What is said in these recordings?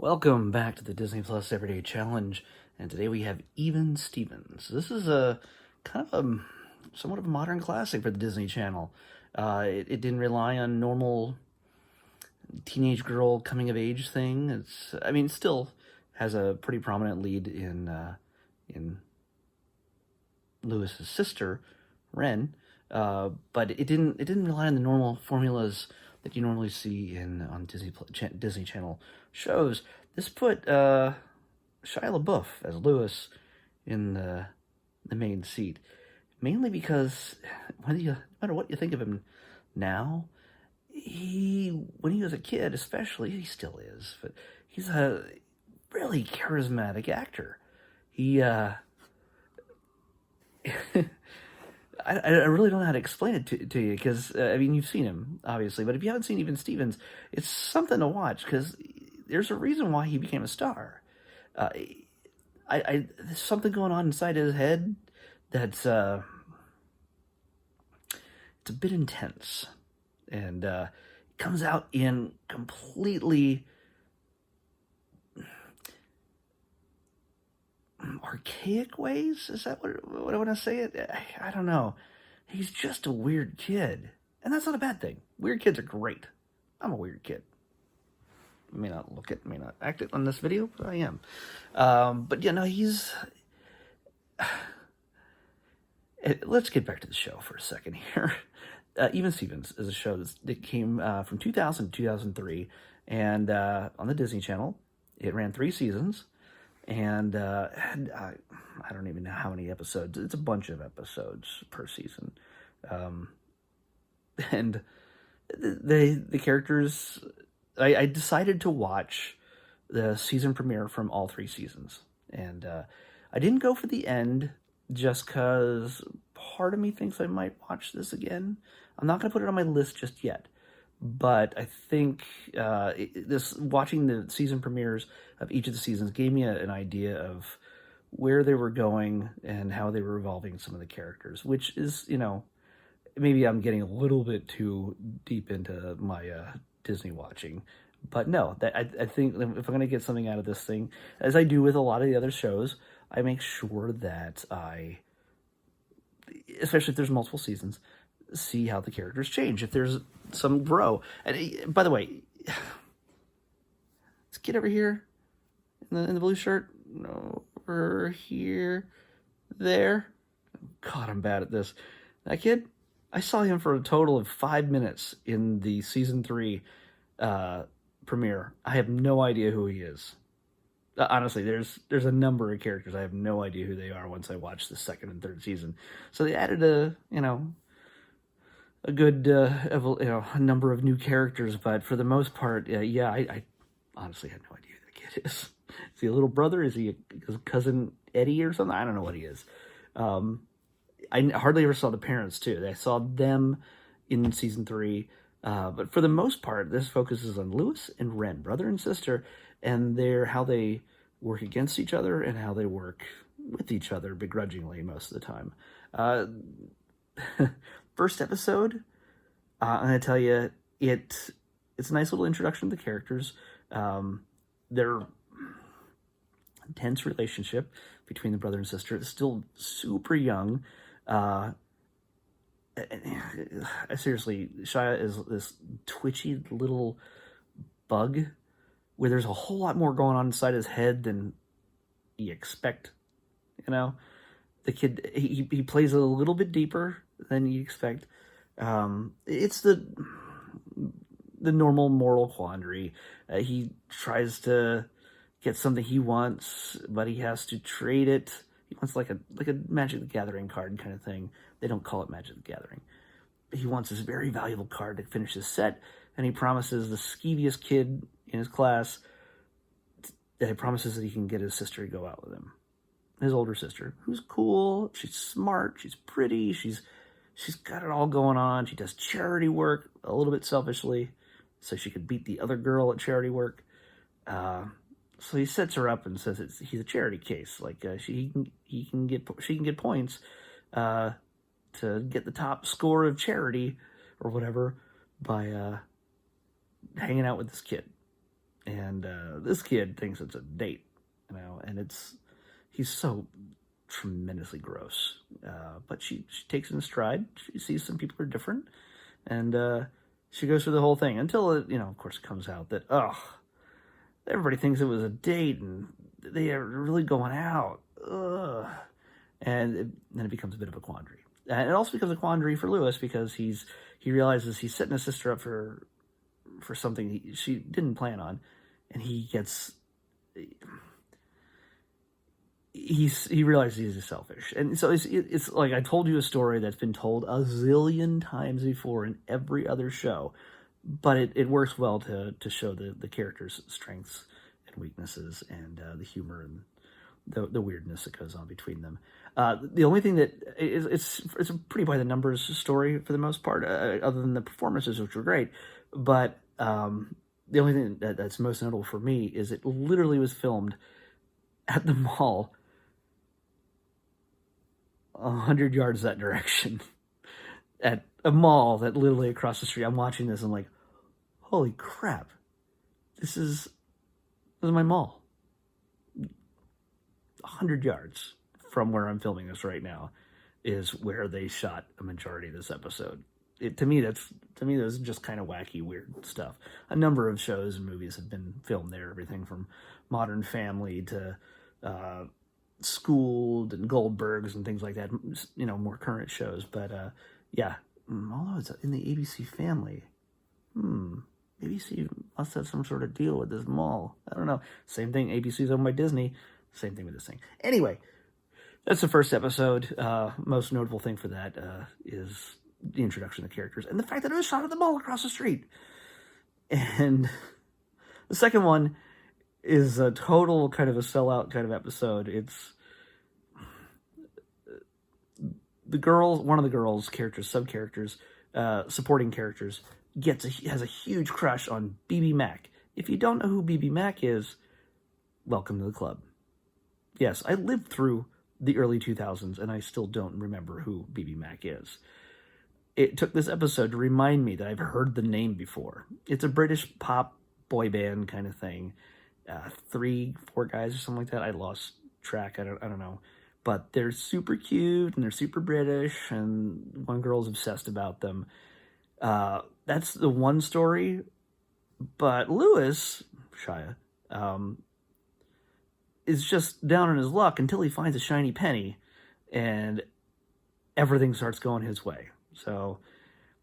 Welcome back to the Disney Plus Everyday Challenge, and today we have Even Stevens. This is a kind of somewhat of a modern classic for the Disney Channel. It didn't rely on normal teenage girl coming of age thing. It still has a pretty prominent lead in Lewis's sister, Ren, but it didn't rely on the normal formulas that you normally see on Disney Channel shows. This put Shia LaBeouf as Lewis in the main seat, mainly because no matter what you think of him now, when he was a kid, especially, he still is, but he's a really charismatic actor. He I really don't know how to explain it to you because, you've seen him, obviously, but if you haven't seen Even Stevens, it's something to watch because there's a reason why he became a star. There's something going on inside his head that's, it's a bit intense, and it comes out in completely archaic ways. Is that what I want to say? It? I don't know. He's just a weird kid, and that's not a bad thing. Weird kids are great. I'm a weird kid. I may not act it on this video, but I am. But yeah, no, he's. Let's get back to the show for a second here. Even Stevens is a show that came from 2000 to 2003, and on the Disney Channel, it ran 3 seasons. And I don't even know how many episodes. It's a bunch of episodes per season. And the characters, I decided to watch the season premiere from all 3 seasons. And I didn't go for the end just because part of me thinks I might watch this again. I'm not going to put it on my list just yet. But I think watching the season premieres of each of the seasons gave me an idea of where they were going and how they were evolving some of the characters, which is, maybe I'm getting a little bit too deep into my Disney watching. But no, I think if I'm going to get something out of this thing, as I do with a lot of the other shows, I make sure that especially if there's multiple seasons, see how the characters change, if there's some grow. And by the way, this kid over here in the blue shirt, over here, there. God, I'm bad at this. That kid, I saw him for a total of 5 minutes in the season 3 premiere. I have no idea who he is. Honestly, there's a number of characters I have no idea who they are once I watch the 2nd and 3rd season. So they added a good a number of new characters, but for the most part, I honestly had no idea who that kid is. Is he a little brother? Is he his cousin Eddie or something? I don't know what he is. I hardly ever saw the parents too. I saw them in season 3, but for the most part, this focuses on Lewis and Ren, brother and sister, and how they work against each other and how they work with each other begrudgingly most of the time. First episode, I'm going to tell you, it's a nice little introduction to the characters. Their intense relationship between the brother and sister is still super young. Seriously, Shia is this twitchy little bug where there's a whole lot more going on inside his head than you expect. The kid, he plays a little bit deeper than you expect. It's the normal moral quandary. He tries to get something he wants, but he has to trade it. He wants like a Magic the Gathering card kind of thing. They don't call it Magic the Gathering. He wants this very valuable card to finish his set, and he promises the skeeviest kid in his class that he promises that he can get his sister to go out with him. His older sister, who's cool, she's smart, she's pretty, she's got it all going on. She does charity work a little bit selfishly, so she could beat the other girl at charity work. So he sets her up and says he's a charity case. Like she can get points to get the top score of charity or whatever by hanging out with this kid. and this kid thinks it's a date, and he's so tremendously gross. But she takes it in stride. She sees some people are different, and she goes through the whole thing until it, of course, it comes out that everybody thinks it was a date and they are really going out. And then it becomes a bit of a quandary. And it also becomes a quandary for Lewis because he realizes he's setting his sister up for something she didn't plan on, and he realizes he's selfish. And so it's like I told you a story that's been told a zillion times before in every other show, but it works well to show the characters' strengths and weaknesses and the humor and the weirdness that goes on between them. The only thing that it's a pretty by the numbers story for the most part, other than the performances, which were great. But the only thing that's most notable for me is it literally was filmed at the mall 100 yards that direction. At a mall that literally across the street. I'm watching this, I'm like, holy crap. This is my mall. 100 yards from where I'm filming this right now is where they shot a majority of this episode. To me, that's just kind of wacky, weird stuff. A number of shows and movies have been filmed there, everything from Modern Family to Schooled and Goldbergs and things like that, more current shows. But yeah, although it's in the ABC family, ABC must have some sort of deal with this mall. I don't know. Same thing, ABC's owned by Disney. Same thing with this thing. Anyway, that's the first episode. Most notable thing for that is the introduction of the characters and the fact that it was shot at the mall across the street. And the second one is a total kind of a sellout kind of episode. It's one of the girls' characters, sub-characters, supporting characters, has a huge crush on BB Mac. If you don't know who BB Mac is, welcome to the club. Yes, I lived through the early 2000s, and I still don't remember who BB Mac is. It took this episode to remind me that I've heard the name before. It's a British pop boy band kind of thing. 3, 4 guys or something like that. I lost track. I don't know. But they're super cute, and they're super British, and one girl's obsessed about them. That's the one story. But Lewis, Shia, is just down on his luck until he finds a shiny penny, and everything starts going his way. So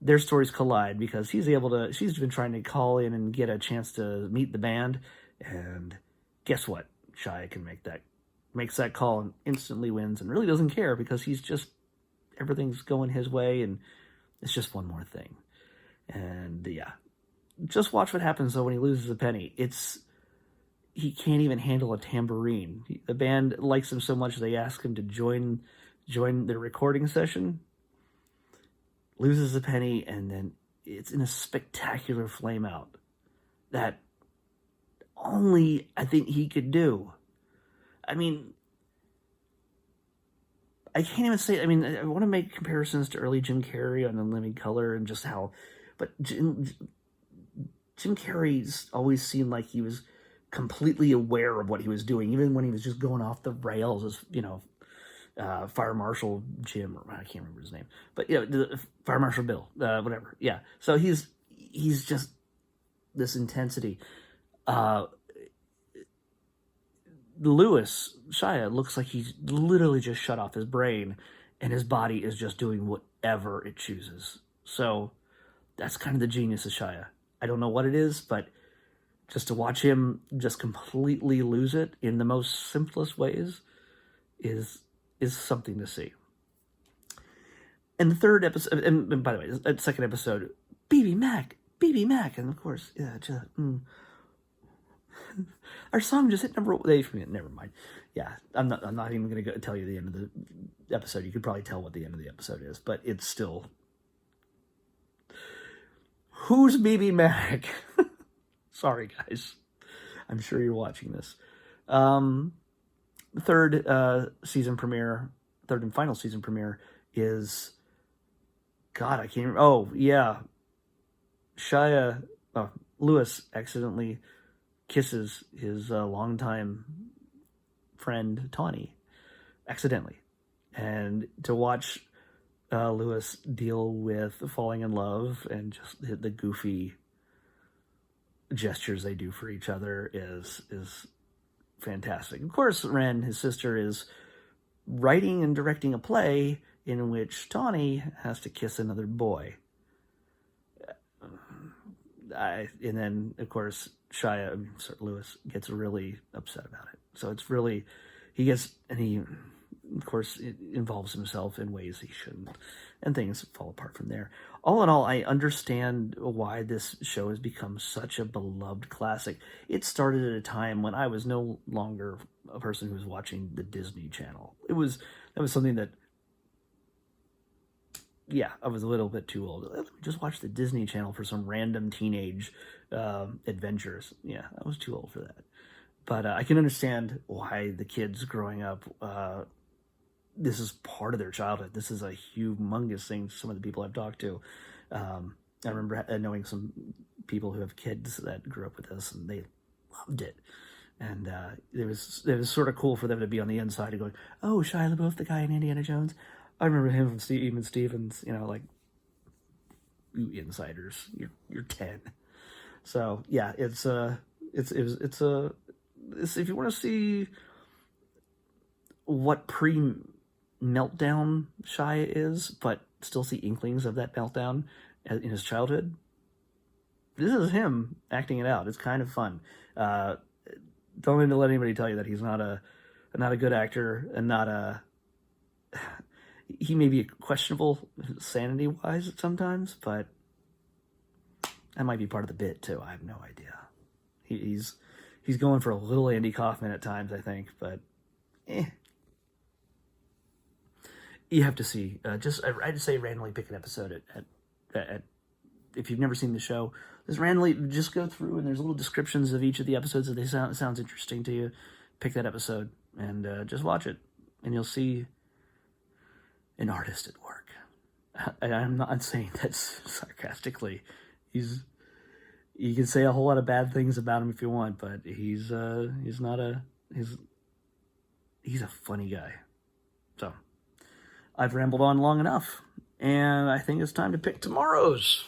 their stories collide because she's been trying to call in and get a chance to meet the band, and guess what? Shia makes that call and instantly wins and really doesn't care because everything's going his way, and it's just one more thing. And yeah, just watch what happens though when he loses a penny. He can't even handle a tambourine. The band likes him so much they ask him to join their recording session. Loses a penny, and then it's in a spectacular flame out that only I think he could do. I mean, I can't even say. I mean, I want to make comparisons to early Jim Carrey on The Living Color and just how, but Jim Carrey's always seemed like he was completely aware of what he was doing, even when he was just going off the rails as Fire Marshal Jim, or I can't remember his name, but Fire Marshal Bill, whatever. Yeah, so he's just this intensity. Lewis, Shia, looks like he's literally just shut off his brain, and his body is just doing whatever it chooses. So that's kind of the genius of Shia. I don't know what it is, but just to watch him just completely lose it in the most simplest ways is something to see. And the third episode, and by the way, the second episode, BB Mac, and of course, yeah, our song just hit number. Never mind. Yeah, I'm not even going to tell you the end of the episode. You could probably tell what the end of the episode is, but it's still. Who's BB Mac? Sorry, guys. I'm sure you're watching this. The third and final season premiere is, God, I can't remember. Oh, yeah. Lewis accidentally kisses his longtime friend Tawny accidentally, and to watch Lewis deal with falling in love and just the goofy gestures they do for each other is fantastic. Of course, Ren, his sister, is writing and directing a play in which Tawny has to kiss another boy. And then, of course, Lewis gets really upset about it. So it's really, he, of course, it involves himself in ways he shouldn't, and things fall apart from there. All in all, I understand why this show has become such a beloved classic. It started at a time when I was no longer a person who was watching the Disney Channel. That was something that, yeah, I was a little bit too old. Let me just watch the Disney Channel for some random teenage adventures. Yeah, I was too old for that. But I can understand why the kids growing up, this is part of their childhood. This is a humongous thing to some of the people I've talked to. I remember knowing some people who have kids that grew up with this, and they loved it. And it was sort of cool for them to be on the inside and going, "Oh, Shia LaBeouf, the guy in Indiana Jones." I remember him from Even Stevens. Like, you insiders, you're 10. So yeah, it's if you want to see what pre-meltdown Shia is, but still see inklings of that meltdown in his childhood, this is him acting it out. It's kind of fun. Don't need to let anybody tell you that he's not a good actor, and he may be questionable sanity-wise sometimes, but that might be part of the bit too. I have no idea. He's going for a little Andy Kaufman at times, I think, but you have to see. I'd say randomly pick an episode at if you've never seen the show. Just randomly just go through, and there's little descriptions of each of the episodes. If they sounds interesting to you, pick that episode and just watch it, and you'll see an artist at work. And I'm not saying that sarcastically. You can say a whole lot of bad things about him if you want, but he's a funny guy. So I've rambled on long enough, and I think it's time to pick tomorrow's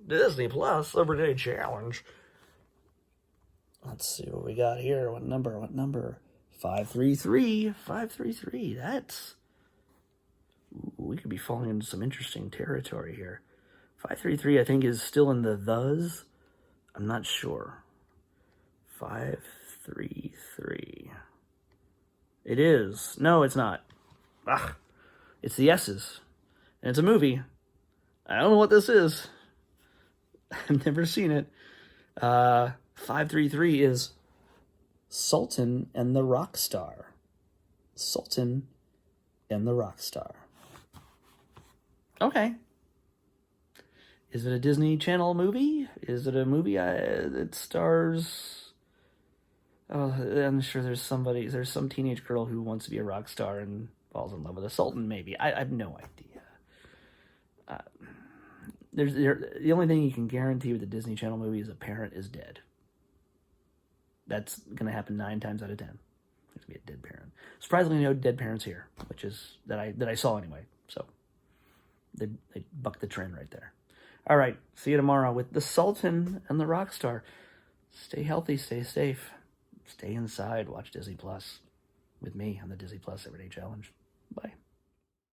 Disney Plus Everyday Challenge. Let's see what we got here. What number? 533. 533. That's... we could be falling into some interesting territory here. 533, I think, is still in the thes. I'm not sure. 533. It is. No, it's not. It's the S's. And it's a movie. I don't know what this is. I've never seen it. 533 is Sultan and the Rock Star. Sultan and the Rock Star. Okay. Is it a Disney Channel movie? Is it a movie that stars... oh, I'm sure there's some teenage girl who wants to be a rock star and falls in love with a sultan, maybe. I have no idea. The only thing you can guarantee with a Disney Channel movie is a parent is dead. That's going to happen 9 times out of 10. There's going to be a dead parent. Surprisingly, no dead parents here, which is that I saw anyway. So they bucked the trend right there. All right, see you tomorrow with the Sultan and the Rockstar. Stay healthy, stay safe, stay inside, watch Disney Plus with me on the Disney Plus Everyday Challenge. Bye.